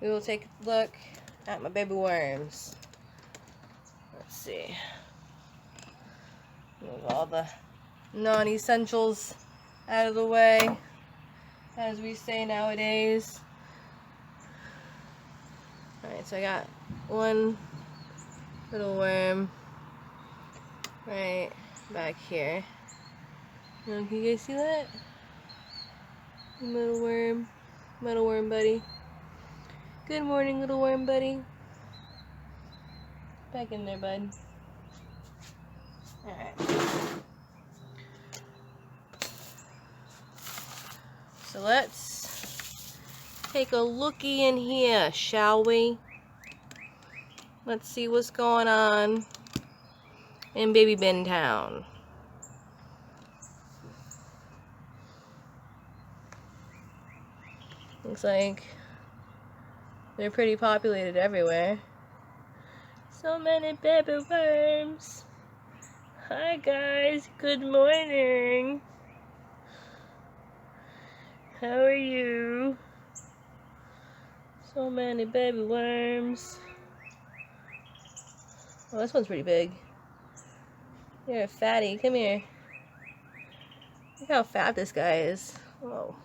we will take a look at my baby worms. Let's see. Move all the non-essentials out of the way, as we say nowadays. Alright, so I got one little worm right back here. Can you guys see that? Little worm buddy. Good morning, little worm buddy. Back in there, bud. Alright. So let's take a looky in here, shall we? Let's see what's going on in Baby Bin Town. Looks like they're pretty populated everywhere. So many baby worms. Hi guys, good morning. How are you? So many baby worms. Oh, this one's pretty big. You're a fatty, come here. Look how fat this guy is. Whoa.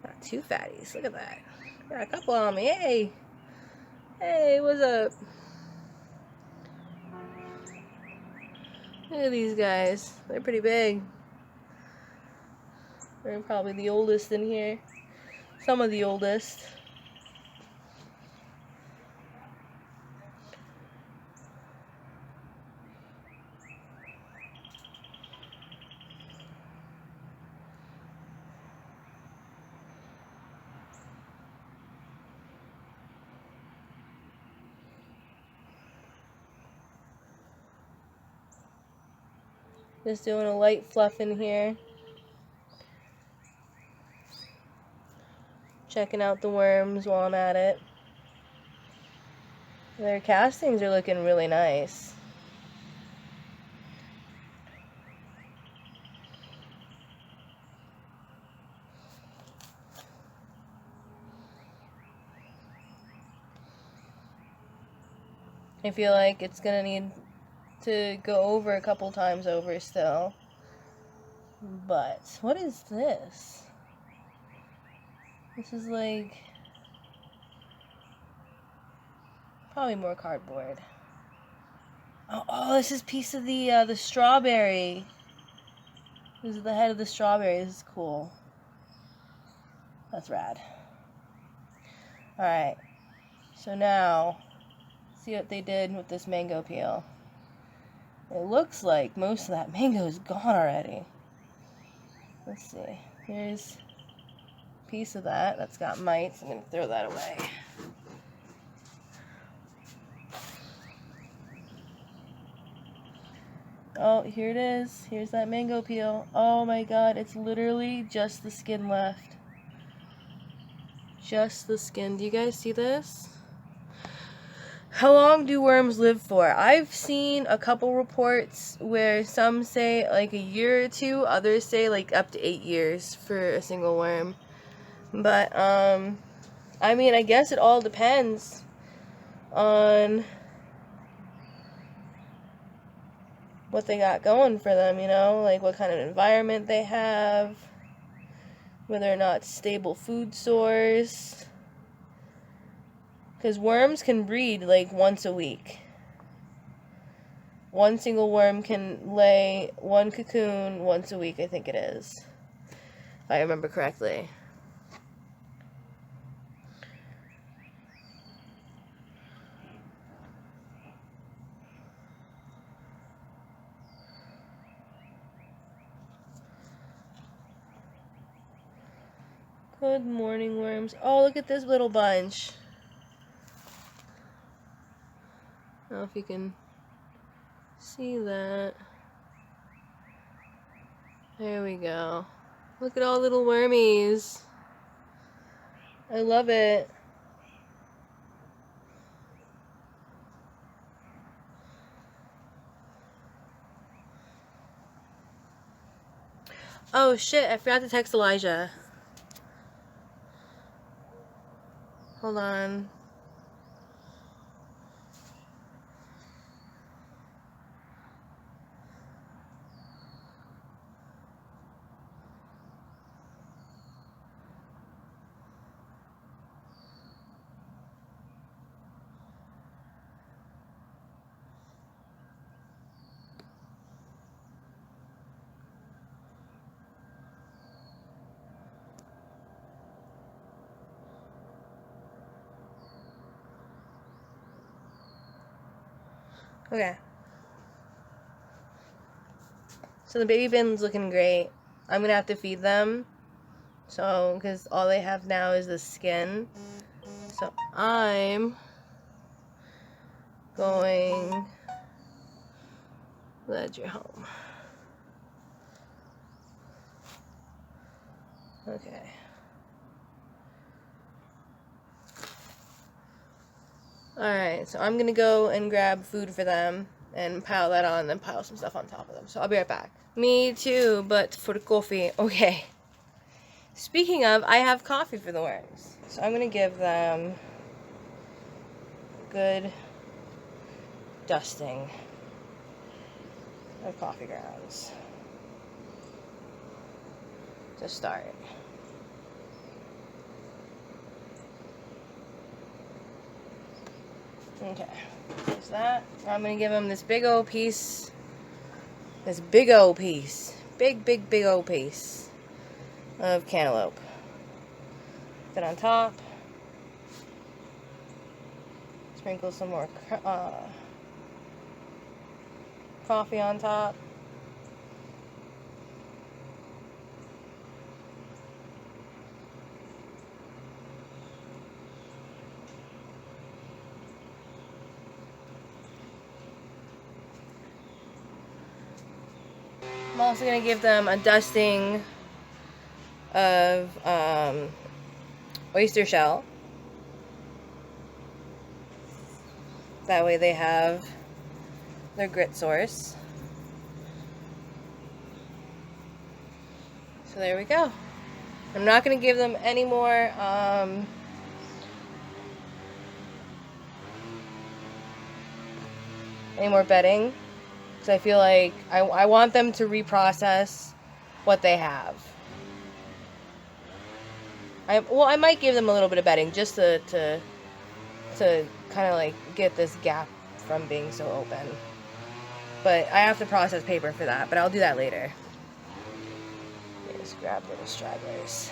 Not two fatties, look at that. Got a couple on me, hey! Hey, what's up? Look at these guys, they're pretty big. They're probably the oldest in here. Some of the oldest. Just doing a light fluff in here. Checking out the worms while I'm at it. Their castings are looking really nice. I feel like it's gonna need to go over a couple times over still. But what is this? This is like probably more cardboard. Oh, this is a piece of the strawberry. This is the head of the strawberry. This is cool. That's rad. Alright. So now, see what they did with this mango peel. It looks like most of that mango is gone already. Let's see. Here's a piece of that that's got mites. I'm going to throw that away. Oh, here it is. Here's that mango peel. Oh my god, it's literally just the skin left. Just the skin. Do you guys see this? How long do worms live for? I've seen a couple reports where some say like a year or two, others say like up to 8 years for a single worm. But, I mean, I guess it all depends on what they got going for them, you know? Like what kind of environment they have, whether or not stable food source. Because worms can breed like once a week. One single worm can lay one cocoon once a week, I think it is. If I remember correctly. Good morning, worms. Oh, look at this little bunch. I don't know if you can see that. There we go. Look at all little wormies. I love it. Oh shit, I forgot to text Elijah. Hold on. Okay. So the baby bin's looking great. I'm gonna have to feed them. So, because all they have now is the skin. So I'm going. Glad you're home. Okay. Alright, so I'm gonna go and grab food for them and pile that on and then pile some stuff on top of them. So I'll be right back. Me too, but for coffee. Okay. Speaking of, I have coffee for the worms. So I'm gonna give them a good dusting of coffee grounds to start. Okay, there's that. I'm gonna give them this big old piece. This big old piece. Big old piece of cantaloupe. Then on top, sprinkle some more coffee on top. I'm also going to give them a dusting of oyster shell. That way they have their grit source. So there we go. I'm not going to give them any more bedding. Because I feel like I want them to reprocess what they have. I might give them a little bit of bedding just to kind of like get this gap from being so open. But I have to process paper for that, but I'll do that later. Let me just grab little stragglers.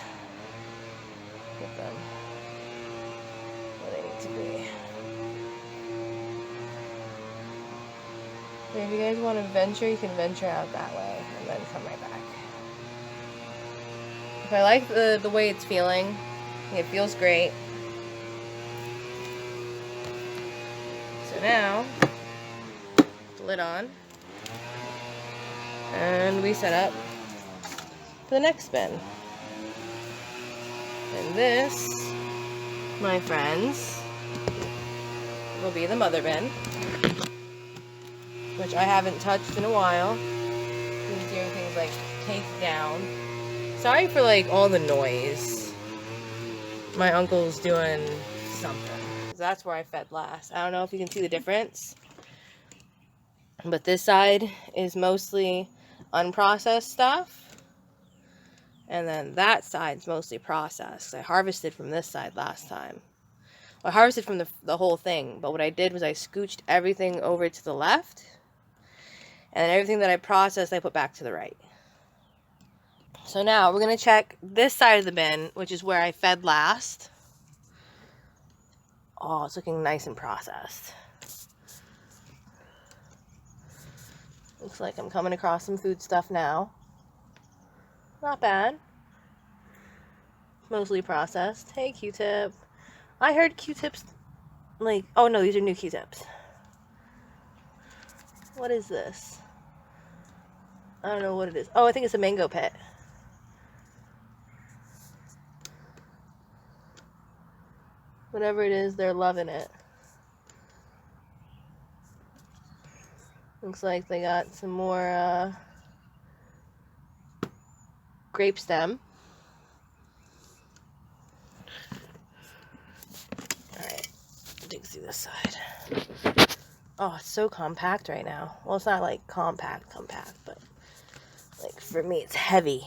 Get them where they need to be. If you guys want to venture, you can venture out that way and then come right back. If I like the way it's feeling, it feels great. So now, the lid on, and we set up for the next bin. And this, my friends, will be the mother bin, which I haven't touched in a while. He's doing things like take down. Sorry for like all the noise. My uncle's doing something. That's where I fed last. I don't know if you can see the difference, but this side is mostly unprocessed stuff, and then that side's mostly processed. I harvested from this side last time. Well, I harvested from the whole thing, but what I did was I scooched everything over to the left, and then everything that I processed I put back to the right. So now we're going to check this side of the bin, which is where I fed last. Oh, it's looking nice and processed. Looks like I'm coming across some food stuff now. Not bad. Mostly processed. Hey, Q-tip. I heard Q-tips, like, oh no, these are new Q-tips. What is this? I don't know what it is. Oh, I think it's a mango pit. Whatever it is, they're loving it. Looks like they got some more grape stem. dig through this side. Oh, it's so compact right now. Well, it's not like compact, but like for me, it's heavy.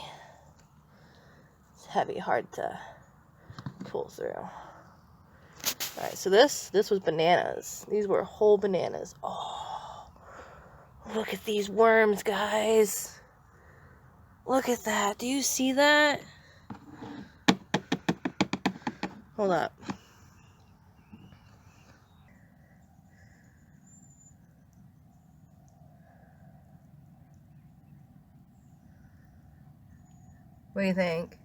It's heavy, hard to pull through. Alright, so this was bananas. These were whole bananas. Oh, look at these worms, guys. Look at that. Do you see that? Hold up. What do you think?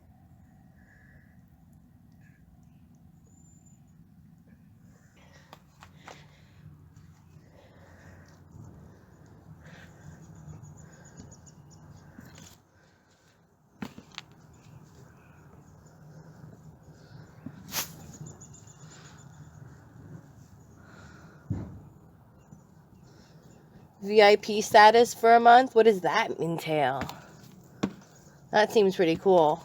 VIP status for a month? What does that entail? That seems pretty cool.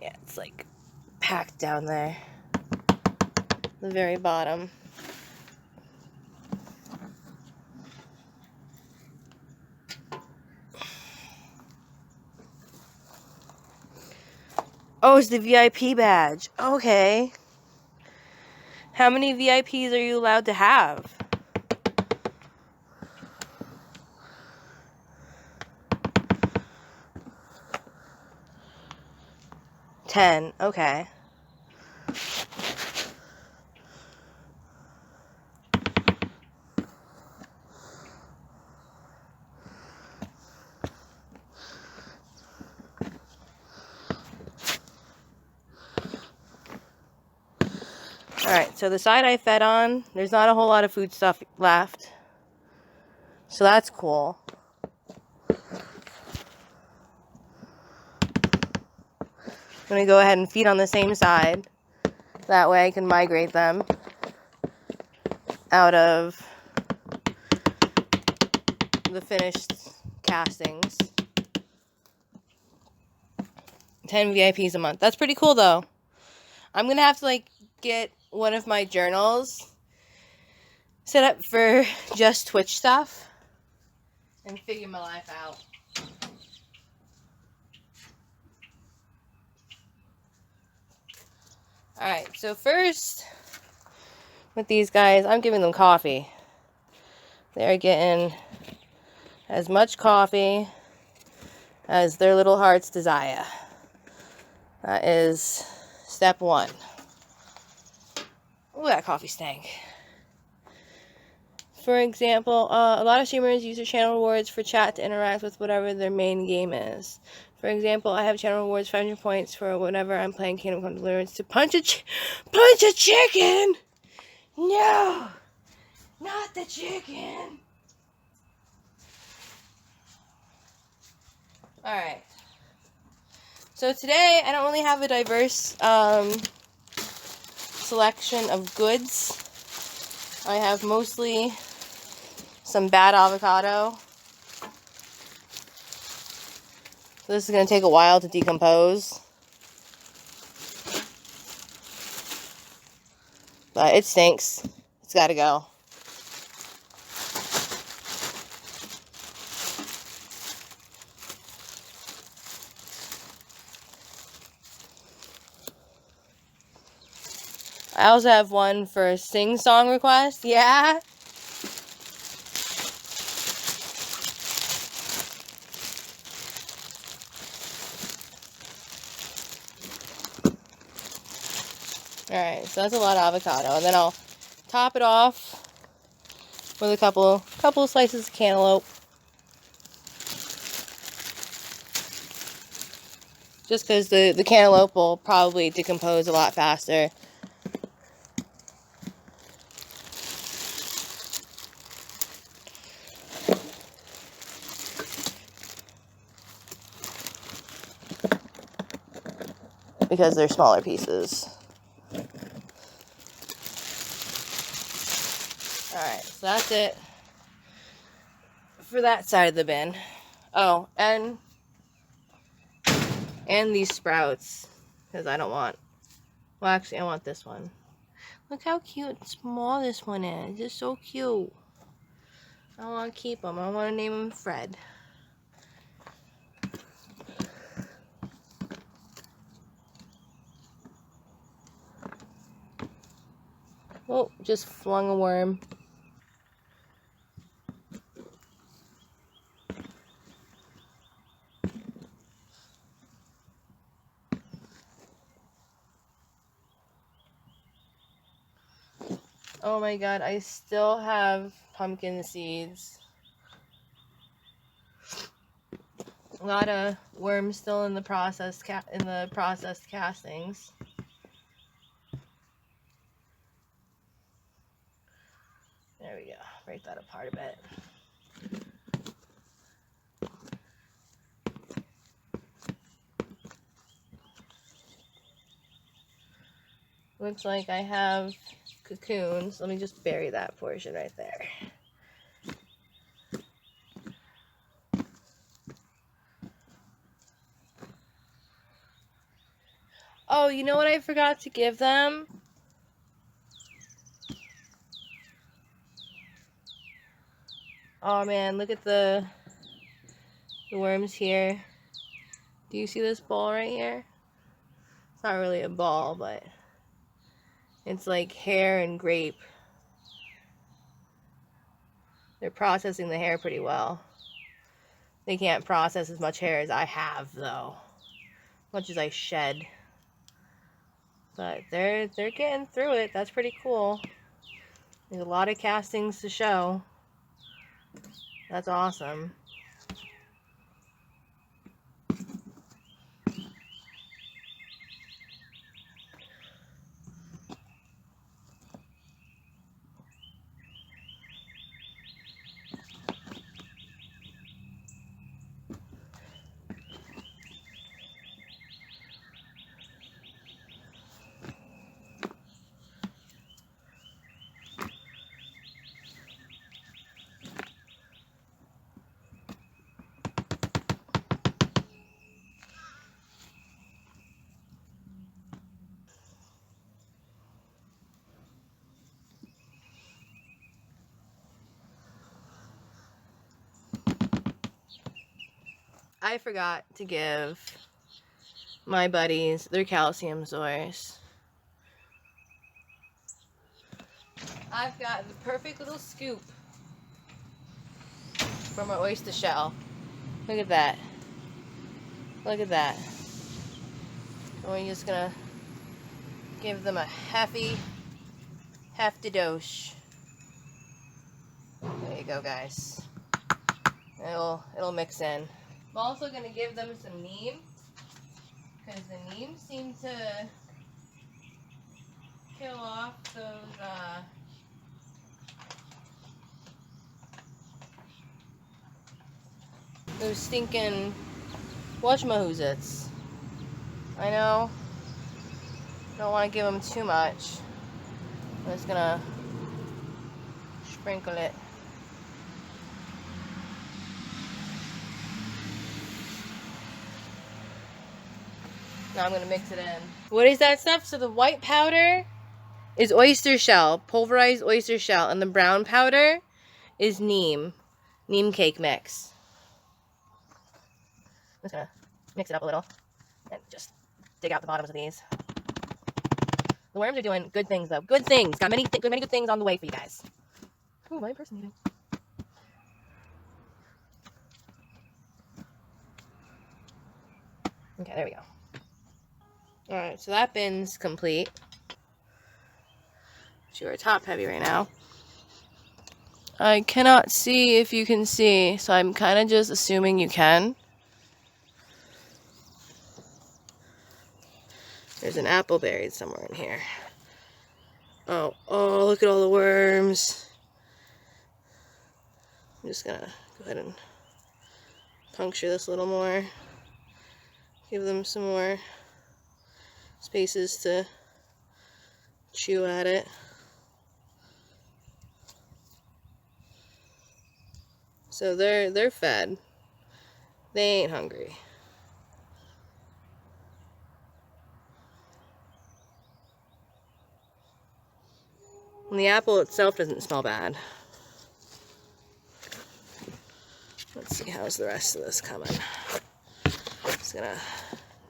Yeah, it's like packed down there. The very bottom. Oh, it's the VIP badge. Okay. How many VIPs are you allowed to have? 10. Okay. Alright, so the side I fed on, there's not a whole lot of food stuff left. So that's cool. I'm going to go ahead and feed on the same side. That way I can migrate them out of the finished castings. 10 VIPs a month. That's pretty cool though. I'm going to have to like get one of my journals set up for just Twitch stuff and figure my life out. Alright, so first with these guys, I'm giving them coffee. They're getting as much coffee as their little hearts desire. That is step one. Ooh, that coffee stank. For example, a lot of streamers use their channel rewards for chat to interact with whatever their main game is. For example, I have channel rewards 500 points for whenever I'm playing Kingdom Come Deliverance to punch a chicken! No! Not the chicken! Alright. So today, I don't really have a diverse selection of goods. I have mostly some bad avocado. So this is going to take a while to decompose. But it stinks. It's got to go. I also have one for sing-song request. Yeah? Alright, so that's a lot of avocado. And then I'll top it off with a couple of slices of cantaloupe. Just because the cantaloupe will probably decompose a lot faster. Because they're smaller pieces. Alright, so that's it for that side of the bin. Oh, and And these sprouts, because I don't want, well actually I want this one. Look how cute and small this one is. It's so cute. I want to keep him. I want to name him Fred. Oh, just flung a worm. Oh my god, I still have pumpkin seeds. A lot of worms still in the processed castings. There we go. Break that apart a bit. Looks like I have cocoons. Let me just bury that portion right there. Oh, you know what I forgot to give them? Oh man, look at the worms here. Do you see this ball right here? It's not really a ball, but it's like hair and grape. They're processing the hair pretty well. They can't process as much hair as I have, though. Much as I shed. But they're getting through it. That's pretty cool. There's a lot of castings to show. That's awesome. I forgot to give my buddies their calcium source. I've got the perfect little scoop from my oyster shell. Look at that. Look at that. And we're just gonna give them a hefty dose. There you go, guys. It'll mix in. I'm also gonna give them some neem, because the neem seem to kill off those stinking whatchamahoozits. I know. Don't want to give them too much. I'm just gonna sprinkle it. Now I'm gonna mix it in. What is that stuff? So the white powder is oyster shell, pulverized oyster shell, and the brown powder is neem cake mix. I'm just gonna mix it up a little and just dig out the bottoms of these. The worms are doing good things, though. Good things. Got many good things on the way for you guys. Ooh, my impersonating. Okay, there we go. Alright, so that bin's complete. We're top heavy right now. I cannot see if you can see, so I'm kind of just assuming you can. There's an apple buried somewhere in here. Oh, look at all the worms. I'm just gonna go ahead and puncture this a little more. Give them some more spaces to chew at it. So they're fed. They ain't hungry. And the apple itself doesn't smell bad. Let's see, how's the rest of this coming? Just gonna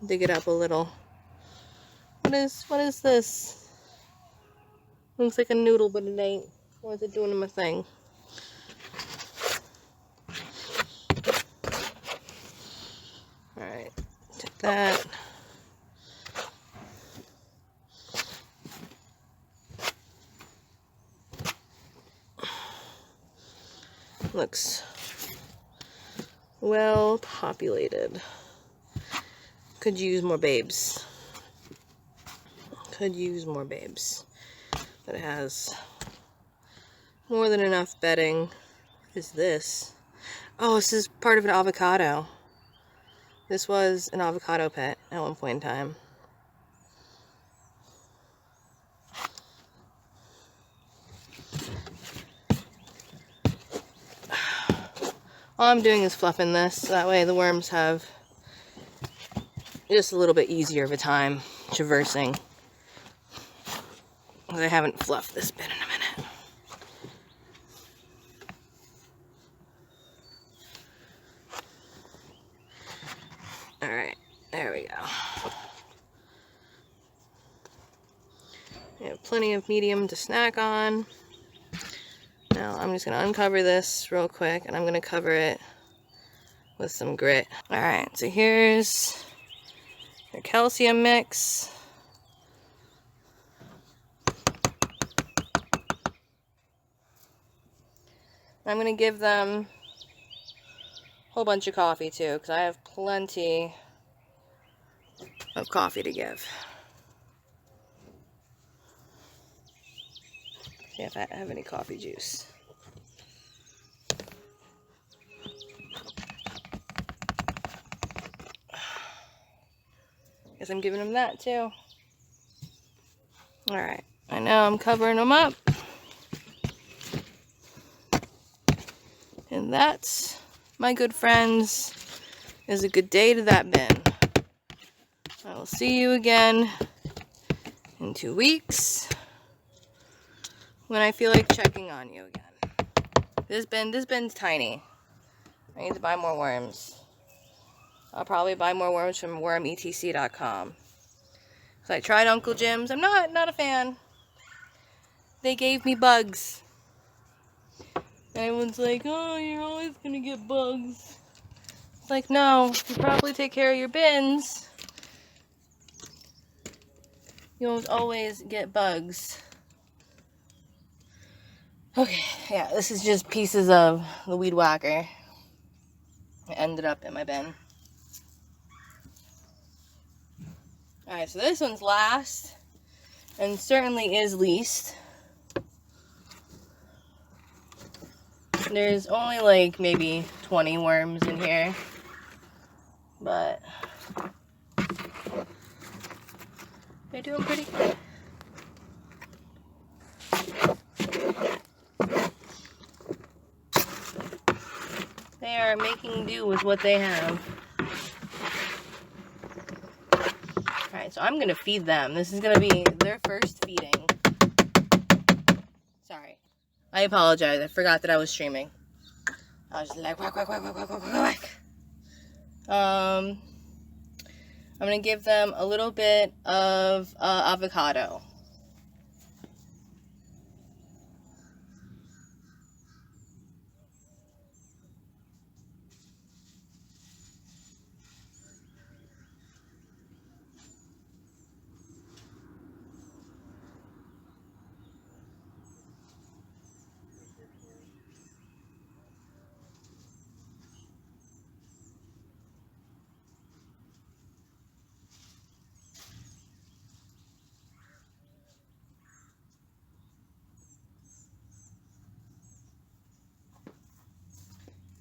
dig it up a little. What is this? Looks like a noodle, but it ain't. What is it doing to my thing? Alright, take that. Looks well populated. Could use more babes. Could use more babes. But it has more than enough bedding. What is this? Oh, this is part of an avocado. This was an avocado pet at one point in time. All I'm doing is fluffing this, so that way the worms have just a little bit easier of a time traversing. I haven't fluffed this bin in a minute. Alright, there we go. We have plenty of medium to snack on. Now I'm just going to uncover this real quick, and I'm going to cover it with some grit. Alright, so here's your calcium mix. I'm going to give them a whole bunch of coffee too, because I have plenty of coffee to give. See if I have any coffee juice. Guess I'm giving them that too. Alright, I know I'm covering them up. And that, my good friends, is a good day to that bin. I will see you again in 2 weeks when I feel like checking on you again. This bin's tiny. I need to buy more worms. I'll probably buy more worms from wormetc.com. So I tried Uncle Jim's. I'm not a fan. They gave me bugs. And everyone's like, oh, you're always gonna get bugs. It's like, no, you probably take care of your bins. You won't always get bugs. Okay, yeah, this is just pieces of the weed whacker. It ended up in my bin. Alright, so this one's last, and certainly is least. There's only like maybe 20 worms in here, but they're doing pretty good. They are making do with what they have. Alright, so I'm going to feed them. This is going to be their first feeding. Sorry. I apologize. I forgot that I was streaming. I was just like, whack, whack, whack, whack, whack, whack, whack. I'm going to give them a little bit of avocado.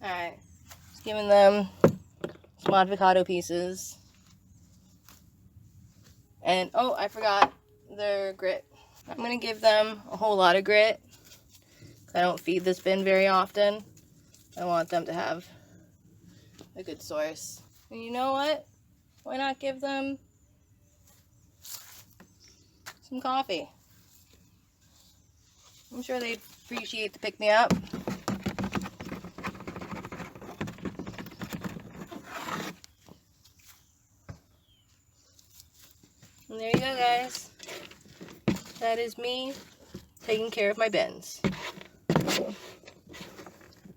Alright, just giving them some avocado pieces. And, oh, I forgot their grit. I'm going to give them a whole lot of grit. I don't feed this bin very often. I want them to have a good source. And you know what? Why not give them some coffee? I'm sure they'd appreciate the pick-me-up. And there you go, guys. That is me taking care of my bins.